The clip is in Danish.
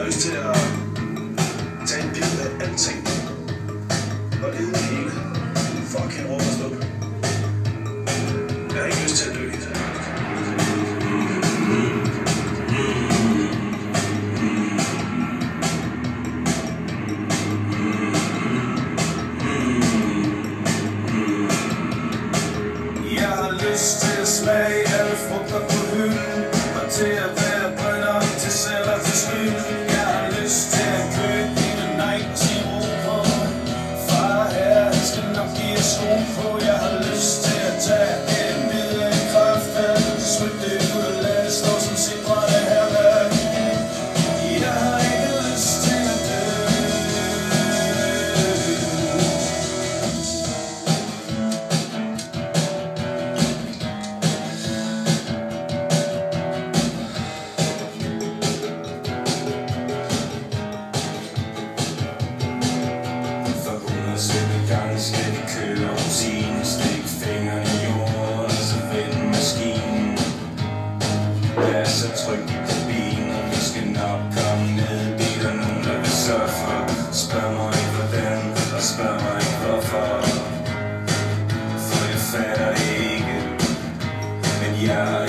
lyst til at tage en bid af alting og leve det hele. Fucking råb og sluk. Jeg har ikke lyst til at dø helt. Jeg har lyst til at smage alle frugter på hylden, og til at være brænder til selv og til skylden. Jeg har lyst til at købe en Nike på. Far her, han skal nok give sko på. Jeg har lyst til at tage en bid af en kraftfald, smykke det ud og lade det stå som sikrende herværk. Jeg har ikke lyst til at dø. Skal vi køre rutinen, stik fingrene i jorden og så vende maskinen. Det er så trygt i kabinen, og vi skal nok komme ned. Det er der nogen, der vil sørge for. Spørg mig ikke hvordan, og spørg mig ikke hvorfor. For jeg fatter ikke, men jeg